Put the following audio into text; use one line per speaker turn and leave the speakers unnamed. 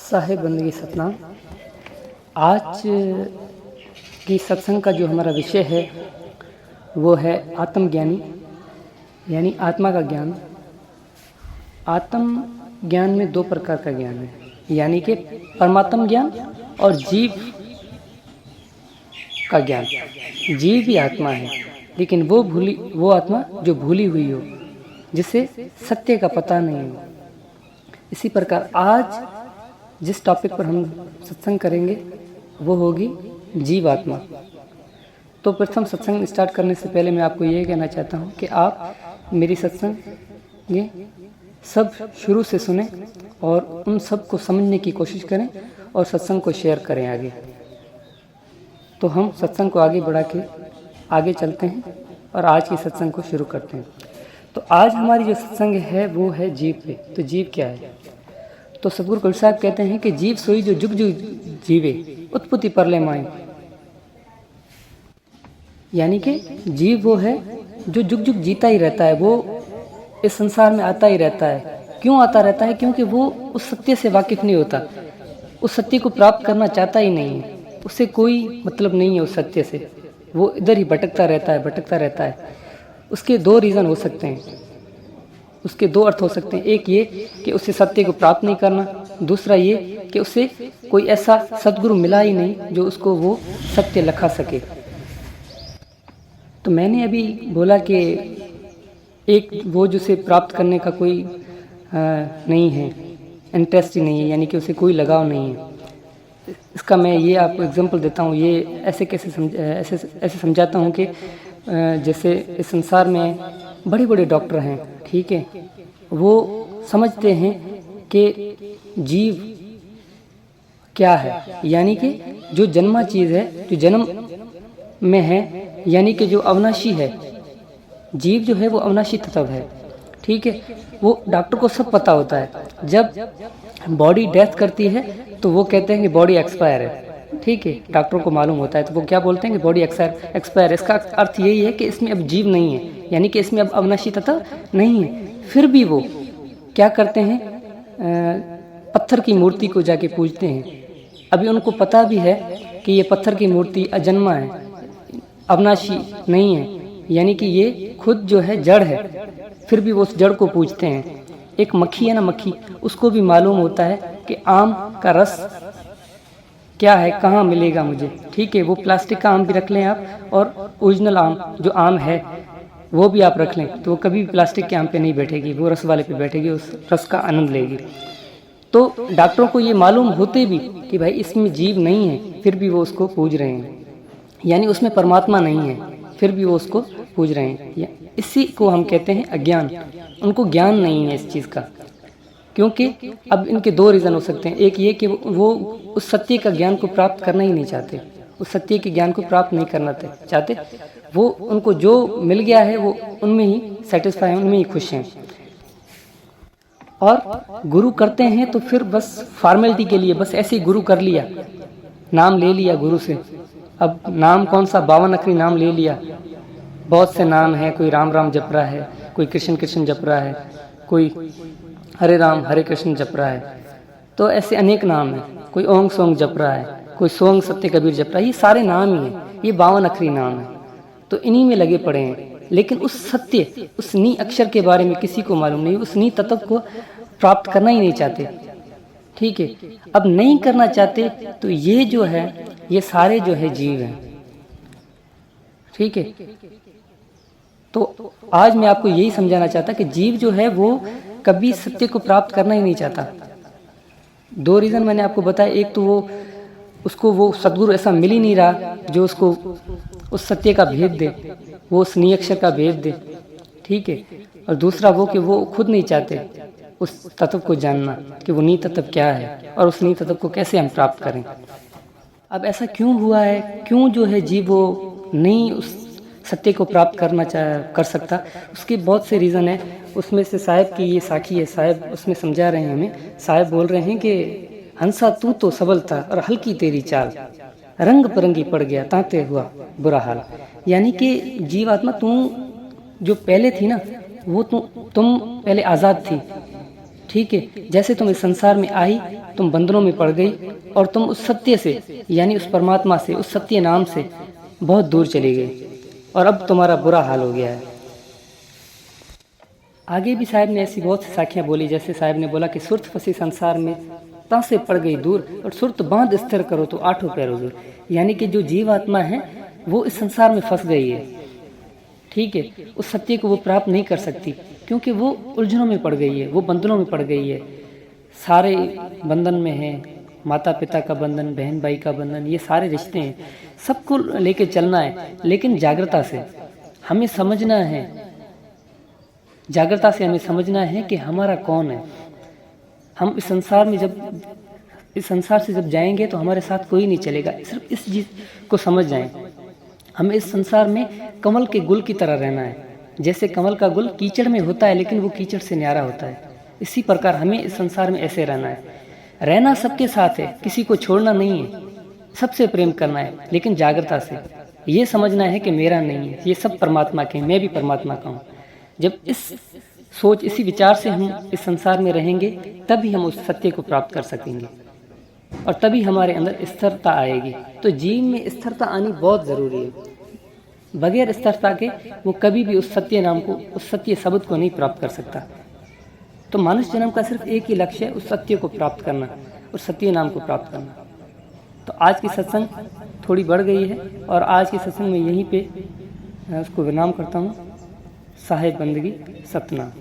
साहिब बंदगी सतनाम। आज की सत्संग का जो हमारा विषय है वो है आत्मज्ञानी, यानी आत्मा का ज्ञान। आत्म ज्ञान में दो प्रकार का ज्ञान है, यानी कि परमात्म ज्ञान और जीव का ज्ञान। जीव भी आत्मा है, लेकिन वो आत्मा जो भूली हुई हो, जिसे सत्य का पता नहीं हो। इसी प्रकार आज जिस टॉपिक पर हम सत्संग करेंगे वो होगी जीव आत्मा। तो प्रथम सत्संग स्टार्ट करने से पहले मैं आपको ये कहना चाहता हूँ कि आप मेरी सत्संग ये सब शुरू से सुने और उन सब को समझने की कोशिश करें और सत्संग को शेयर करें आगे। तो हम सत्संग को आगे बढ़ा के आगे चलते हैं और आज की सत्संग को शुरू करते हैं। तो आज हमारी जो सत्संग है वो है जीव पे। तो जीव क्या है? तो सतगुरु कबीर साहब कहते हैं कि जीव सोई जो जुग जुग जीवे, उत्पत्ति परले माई। यानी कि जीव वो है जो जुग जुग जीता ही रहता है, वो इस संसार में आता ही रहता है। क्यों आता रहता है? क्योंकि वो उस सत्य से वाकिफ नहीं होता, उस सत्य को प्राप्त करना चाहता ही नहीं है, उससे कोई मतलब नहीं है उस सत्य से। वो इधर ही भटकता रहता है। उसके दो रीज़न हो सकते हैं, उसके दो अर्थ हो सकते हैं। एक ये कि उसे सत्य को प्राप्त नहीं करना, दूसरा ये कि उसे कोई ऐसा सद्गुरु मिला ही नहीं जो उसको वो सत्य लखा सके। तो मैंने अभी बोला कि एक वो जिसे प्राप्त करने का कोई नहीं है, इंटरेस्ट ही नहीं है, यानी कि उसे कोई लगाव नहीं है। इसका मैं ये आपको एग्जांपल देता हूँ। ये ऐसे समझाता हूँ कि जैसे इस संसार में बड़े बड़े डॉक्टर हैं, ठीक है, वो समझते हैं कि जीव क्या है, यानी कि जो जन्मा चीज़ है, जो जन्म में है, यानी कि जो अविनाशी है। जीव जो है वो अविनाशी तत्व है, ठीक है। वो डॉक्टर को सब पता होता है। जब बॉडी डेथ करती है तो वो कहते हैं कि बॉडी एक्सपायर है, ठीक है, डॉक्टरों को मालूम होता है। तो वो क्या बोलते हैं कि बॉडी एक्सपायर। इसका अर्थ यही है कि इसमें अब जीव नहीं है, यानी कि इसमें अब अविनाशी तत्व नहीं है। फिर भी वो क्या करते हैं, पत्थर की मूर्ति को जाके पूजते हैं। अभी उनको पता भी है कि ये पत्थर की मूर्ति अजन्मा है, अविनाशी नहीं है, यानी कि ये खुद जो है जड़ है। फिर भी वो उस जड़ को पूजते हैं। एक मक्खी है ना, मक्खी, उसको भी मालूम होता है कि आम का रस क्या है, कहाँ मिलेगा मुझे, ठीक है। वो प्लास्टिक का आम भी रख लें आप और ओरिजिनल आम जो आम है वो भी आप रख लें, तो वो कभी भी प्लास्टिक के आम पे नहीं बैठेगी, वो रस वाले पे बैठेगी, उस रस का आनंद लेगी। तो डॉक्टरों को ये मालूम होते भी कि भाई इसमें जीव नहीं है, फिर भी वो उसको पूज रहे हैं, यानी उसमें परमात्मा नहीं है, फिर भी वो उसको पूज रहे हैं। इसी को हम कहते हैं अज्ञान। उनको ज्ञान नहीं है इस चीज़ का। क्योंकि अब इनके दो रीज़न हो सकते हैं। एक ये कि वो उस सत्य का ज्ञान को प्राप्त करना ही नहीं चाहते, उस सत्य के ज्ञान को प्राप्त नहीं करना चाहते। वो उनको जो मिल गया है वो उनमें ही सेटिस्फाई हैं, उनमें ही खुश हैं। और गुरु करते हैं तो फिर बस फॉर्मेलिटी के लिए, बस ऐसे ही गुरु कर लिया, नाम ले लिया गुरु से। अब नाम कौन सा, 52 अक्षरी नाम ले लिया। बहुत से नाम हैं, कोई राम राम जप रहा है, कोई कृष्ण कृष्ण जप रहा है, कोई हरे राम हरे कृष्ण जप रहा है। तो ऐसे अनेक नाम हैं। कोई ओंग सोंग जप रहा है, कोई सोंग सत्य कबीर जप रहा है। ये सारे नाम ही हैं, ये 52 अक्षरी नाम है। तो इन्हीं में लगे पड़े हैं, लेकिन उस सत्य, उस नी अक्षर के बारे में किसी को मालूम नहीं, उस नी तत्व को प्राप्त करना ही नहीं चाहते, ठीक है। अब नहीं करना चाहते तो ये जो है, ये सारे जो है जीव हैं, ठीक है। तो आज मैं आपको यही समझाना चाहता कि जीव जो है वो कभी सत्य को प्राप्त करना ही नहीं चाहता। दो रीज़न मैंने आपको बताया। एक तो वो उसको वो सद्गुरु ऐसा मिल ही नहीं रहा जो उसको उस सत्य का भेद दे, वो उस नियक्षर का भेद दे, ठीक है। और दूसरा वो कि वो खुद नहीं चाहते उस तत्व को जानना कि वो नी तत्व क्या है और उस नी तत्व को कैसे हम प्राप्त करें। अब ऐसा क्यों हुआ है, क्यों जो है जीव वो नहीं उस सत्य को प्राप्त कर सकता? उसके बहुत से रीज़न है। उसमें से साहिब की ये साखी है, साहिब उसमें समझा रहे हैं हमें। साहिब बोल रहे हैं कि हंसा तू तो सबल था और हल्की तेरी चाल, रंग परंगी पड़ गया ताते हुआ बुरा हाल। यानी कि जीवात्मा तू जो पहले थी ना, वो तुम पहले आज़ाद थी, ठीक है। जैसे तुम इस संसार में आई, तुम बंधनों में पड़ गई और तुम उस सत्य से, यानी उस परमात्मा से, उस सत्य नाम से बहुत दूर चली गई और अब तुम्हारा बुरा हाल हो गया है। आगे भी साहब ने ऐसी बहुत सी साखियाँ बोली, जैसे साहब ने बोला कि सुरत फंसी संसार में ता से पड़ गई दूर और सुरत बांध स्थिर करो तो आठों पैरों दूर। यानी कि जो जीव आत्मा है वो इस संसार में फंस गई है, ठीक है। उस सत्य को वो प्राप्त नहीं कर सकती क्योंकि वो उलझनों में पड़ गई है, वो बंधनों में पड़ गई है। सारे बंधन में हैं, माता पिता का बंधन, बहन भाई का बंधन, ये सारे रिश्ते हैं, सबको लेके चलना है। लेकिन जागृता से हमें समझना है, जागृता से हमें समझना है कि हमारा कौन है। हम इस संसार में जब इस संसार से जब जाएंगे तो हमारे साथ कोई नहीं चलेगा। सिर्फ इस चीज़ को समझ जाएं, हमें इस संसार में कमल के गुल की तरह रहना है। जैसे कमल का गुल कीचड़ में होता है लेकिन वो कीचड़ से न्यारा होता है, इसी प्रकार हमें इस संसार में ऐसे रहना है। रहना सबके साथ है, किसी को छोड़ना नहीं है, सबसे प्रेम करना है, लेकिन जागृता से ये समझना है कि मेरा नहीं है, ये सब परमात्मा के, मैं भी परमात्मा का हूँ। जब इस सोच, इसी विचार से हम इस संसार में रहेंगे तभी हम उस सत्य को प्राप्त कर सकेंगे और तभी हमारे अंदर स्थिरता आएगी। तो जीवन में स्थिरता आनी बहुत ज़रूरी है। बगैर स्थिरता के वो कभी भी उस सत्य नाम को, उस सत्य शब्द को नहीं प्राप्त कर सकता। तो मनुष्य जन्म का सिर्फ एक ही लक्ष्य है, उस सत्य को प्राप्त करना, उस सत्य नाम को प्राप्त करना। तो आज की सत्संग थोड़ी बढ़ गई है और आज की सत्संग में यहीं पे उसको विराम करता हूँ। साहेब बंदगी सतना।